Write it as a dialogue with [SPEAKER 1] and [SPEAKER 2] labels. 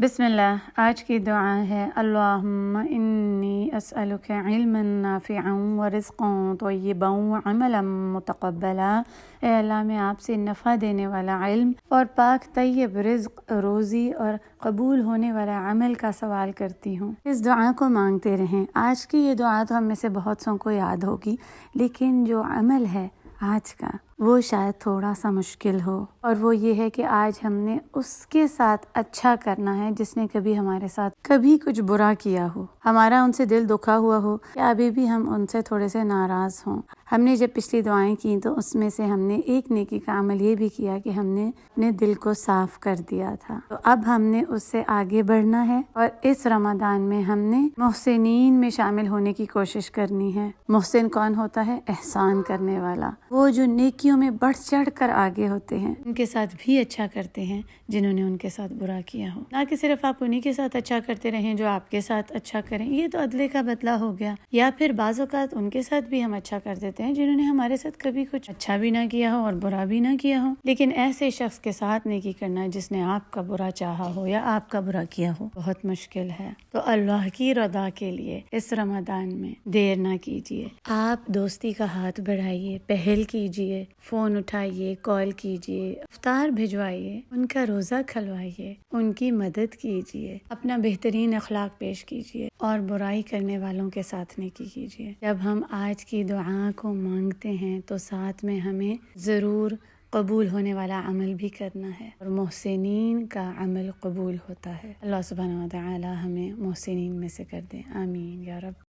[SPEAKER 1] بسم اللہ۔ آج کی دعا ہے اللہم انی اسألک علما نافعا ورزقا طیبا وعملا متقبلا۔ اے اللہ، میں آپ سے نفع دینے والا علم اور پاک طیب رزق، روزی اور قبول ہونے والا عمل کا سوال کرتی ہوں۔ اس دعا کو مانگتے رہیں۔ آج کی یہ دعا تو ہم میں سے بہت سو کو یاد ہوگی، لیکن جو عمل ہے آج کا وہ شاید تھوڑا سا مشکل ہو، اور وہ یہ ہے کہ آج ہم نے اس کے ساتھ اچھا کرنا ہے جس نے کبھی ہمارے ساتھ کبھی کچھ برا کیا ہو، ہمارا ان سے دل دکھا ہوا ہو یا ابھی بھی ہم ان سے تھوڑے سے ناراض ہوں۔ ہم نے جب پچھلی دعائیں کی تو اس میں سے ہم نے ایک نیکی کا عمل یہ بھی کیا کہ ہم نے اپنے دل کو صاف کر دیا تھا۔ تو اب ہم نے اس سے آگے بڑھنا ہے، اور اس رمضان میں ہم نے محسنین میں شامل ہونے کی کوشش کرنی ہے۔ محسن کون ہوتا ہے؟ احسان کرنے والا، وہ جو نیکیوں میں بڑھ چڑھ کر آگے ہوتے ہیں، ان کے ساتھ بھی اچھا کرتے ہیں جنہوں نے ان کے ساتھ برا کیا ہو، نہ کہ صرف آپ انہی کے ساتھ اچھا کرتے رہیں جو آپ کے ساتھ اچھا کریں۔ یہ تو عدلے کا بدلہ ہو گیا۔ یا پھر بعض اوقات ان کے ساتھ بھی ہم اچھا کر دیتے ہیں جنہوں نے ہمارے ساتھ کبھی کچھ اچھا بھی نہ کیا ہو اور برا بھی نہ کیا ہو، لیکن ایسے شخص کے ساتھ نیکی کرنا جس نے آپ کا برا چاہا ہو یا آپ کا برا کیا ہو بہت مشکل ہے۔ تو اللہ کی رضا کے لیے اس رمضان میں دیر نہ کیجیے، آپ دوستی کا ہاتھ بڑھائیے، پہل کیجیے، فون اٹھائیے، کال کیجیے، افطار بھجوائیے، ان کا روزہ کھلوائیے، ان کی مدد کیجیے، اپنا بہترین اخلاق پیش کیجیے، اور برائی کرنے والوں کے ساتھ نیکی کیجیے۔ جب ہم آج کی دعا کو مانگتے ہیں تو ساتھ میں ہمیں ضرور قبول ہونے والا عمل بھی کرنا ہے، اور محسنین کا عمل قبول ہوتا ہے۔ اللہ سبحانہ و تعالی ہمیں محسنین میں سے کر دیں، آمین یا رب۔